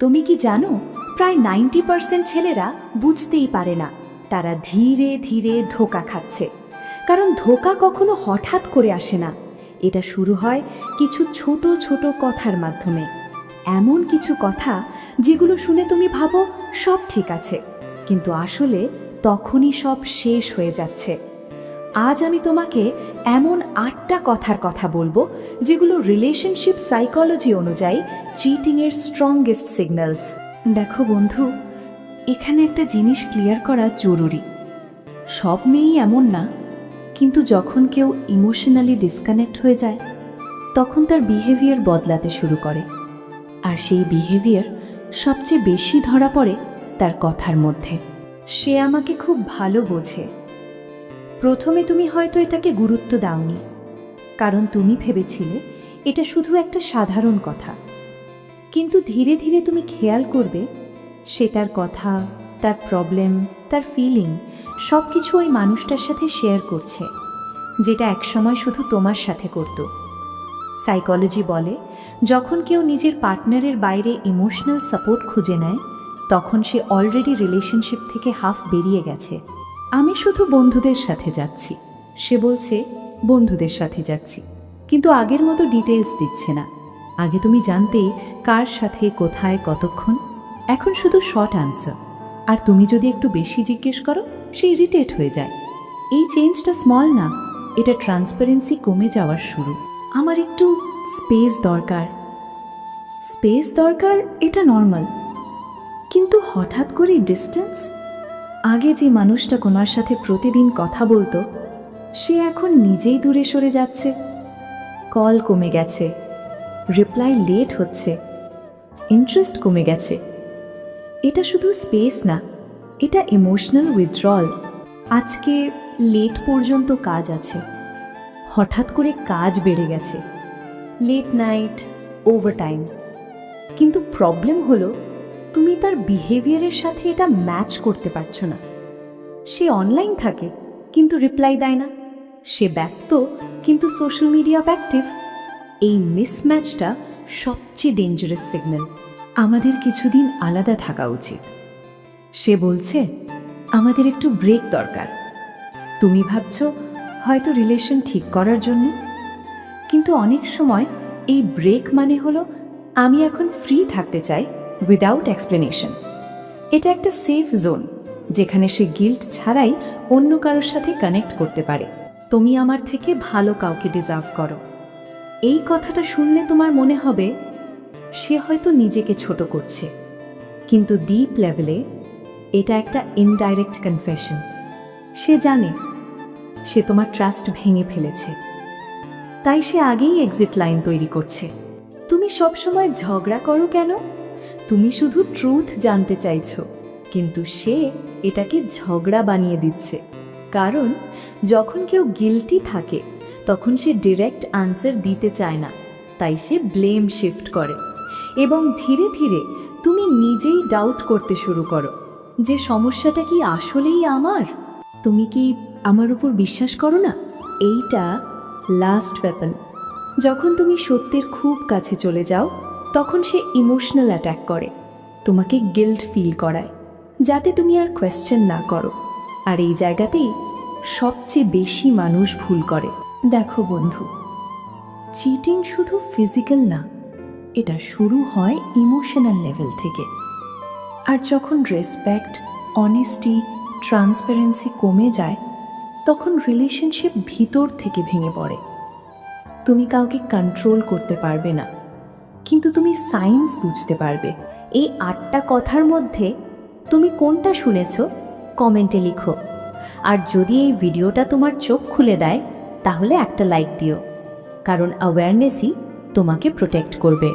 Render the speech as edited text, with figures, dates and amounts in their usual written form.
তুমি কি জানো, প্রায় 90% ছেলেরা বুঝতেই পারে না তারা ধীরে ধীরে ধোঁকা খাচ্ছে। কারণ ধোঁকা কখনো হঠাৎ করে আসে না, এটা শুরু হয় কিছু ছোট ছোট কথার মাধ্যমে। এমন কিছু কথা যেগুলো শুনে তুমি ভাবো সব ঠিক আছে, কিন্তু আসলে তখনই সব শেষ হয়ে যাচ্ছে। আজ আমি তোমাকে এমন 8টা কথার কথা বলবো যেগুলো রিলেশনশিপ সাইকোলজি অনুযায়ী চিটিংয়ের স্ট্রংগেস্ট সিগন্যালস। দেখো বন্ধু, এখানে একটা জিনিস ক্লিয়ার করা জরুরি। সব মেয়েই এমন না, কিন্তু যখন কেউ ইমোশনালি ডিসকানেক্ট হয়ে যায় তখন তার বিহেভিয়ার বদলাতে শুরু করে। আর সেই বিহেভিয়ার সবচেয়ে বেশি ধরা পড়ে তার কথার মধ্যে। সে আমাকে খুব ভালো বোঝে। প্রথমে তুমি হয়তো এটাকে গুরুত্ব দাওনি, কারণ তুমি ভেবেছিলে এটা শুধু একটা সাধারণ কথা। কিন্তু ধীরে ধীরে তুমি খেয়াল করবে সে তার কথা, তার প্রবলেম, তার ফিলিং সব কিছু ওই মানুষটার সাথে শেয়ার করছে, যেটা একসময় শুধু তোমার সাথে করত। সাইকোলজি বলে, যখন কেউ নিজের পার্টনারের বাইরে ইমোশনাল সাপোর্ট খুঁজে নেয় তখন সে অলরেডি রিলেশনশিপ থেকে হাফ বেরিয়ে গেছে। আমি শুধু বন্ধুদের সাথে যাচ্ছি, সে বলছে বন্ধুদের সাথে যাচ্ছি, কিন্তু আগের মতো ডিটেলস দিচ্ছে না। আগে তুমি জানতে কার সাথে, কোথায়, কতক্ষণ। এখন শুধু শর্ট আনসার। আর তুমি যদি একটু বেশি জিজ্ঞেস করো সে ইরিটেট হয়ে যায়। এই চেঞ্জটা স্মল না, এটা ট্রান্সপারেন্সি কমে যাওয়ার শুরু। আমার একটু স্পেস দরকার। স্পেস দরকার, এটা নর্মাল, কিন্তু হঠাৎ করে ডিস্টেন্স। আগে যে মানুষটা তোমার সাথে প্রতিদিন কথা বলতো সে এখন নিজেই দূরে সরে যাচ্ছে। কল কমে গেছে, রিপ্লাই লেট হচ্ছে, ইন্টারেস্ট কমে গেছে। এটা শুধু স্পেস না, এটা ইমোশনাল উইথড্রল। আজকে লেট পর্যন্ত কাজ আছে, হঠাৎ করে কাজ বেড়ে গেছে, লেট নাইট, ওভারটাইম। কিন্তু প্রবলেম হলো তুমি তার বিহেভিয়ারের সাথে এটা ম্যাচ করতে পারছো না। সে অনলাইন থাকে কিন্তু রিপ্লাই দেয় না, সে ব্যস্ত কিন্তু সোশ্যাল মিডিয়া অ্যাক্টিভ। এই মিসম্যাচটা সবচেয়ে ডেঞ্জারাস সিগন্যাল। আমাদের কিছুদিন আলাদা থাকা উচিত। সে বলছে আমাদের একটু ব্রেক দরকার। তুমি ভাবছো হয়তো রিলেশন ঠিক করার জন্য, কিন্তু অনেক সময় এই ব্রেক মানে হলো আমি এখন ফ্রি থাকতে চাই উইদাউট এক্সপ্লেনেশন। এটা একটা সেফ জোন যেখানে সে গিল্ট ছাড়াই অন্য কারোর সাথে কানেক্ট করতে পারে। তুমি আমার থেকে ভালো কাউকে ডিজার্ভ করো। এই কথাটা শুনলে তোমার মনে হবে সে হয়তো নিজেকে ছোট করছে, কিন্তু ডিপ লেভেলে এটা একটা ইনডাইরেক্ট কনফেশন। সে জানে সে তোমার ট্রাস্ট ভেঙে ফেলেছে, তাই সে আগেই এক্সিট লাইন তৈরি করছে। তুমি সবসময় ঝগড়া করো কেন? তুমি শুধু ট্রুথ জানতে চাইছো, কিন্তু সে এটাকে ঝগড়া বানিয়ে দিচ্ছে। কারণ যখন কেউ গিল্টি থাকে তখন সে ডিরেক্ট আনসার দিতে চায় না, তাই সে ব্লেম শিফট করে। এবং ধীরে ধীরে তুমি নিজেই ডাউট করতে শুরু করো যে সমস্যাটা কি আসলেই আমার? তুমি কি আমার উপর বিশ্বাস করো না? এইটা লাস্ট ওয়েপন। যখন তুমি সত্যের খুব কাছে চলে যাও তখন সে ইমোশনাল অ্যাটাক করে, তোমাকে গিল্ট ফিল করায় যাতে তুমি আর কোয়েশ্চেন না করো। আর এই জায়গাতেই সবচেয়ে বেশি মানুষ ভুল করে। দেখো বন্ধু, চিটিং শুধু ফিজিক্যাল না, এটা শুরু হয় ইমোশনাল লেভেল থেকে। আর যখন রেসপেক্ট, অনেস্টি, ট্রান্সপারেন্সি কমে যায় তখন রিলেশনশিপ ভিতর থেকে ভেঙে পড়ে। তুমি কাউকে কন্ট্রোল করতে পারবে না, কিন্তু তুমি সাইন্স বুঝতে পারবে। এই 8টা কথার মধ্যে তুমি কোনটা শুনেছো কমেন্টে লিখো। আর যদি এই ভিডিওটা তোমার চোখ খুলে দেয় তাহলে একটা লাইক দিও, কারণ অ্যাওয়ারনেসই তোমাকে প্রোটেক্ট করবে।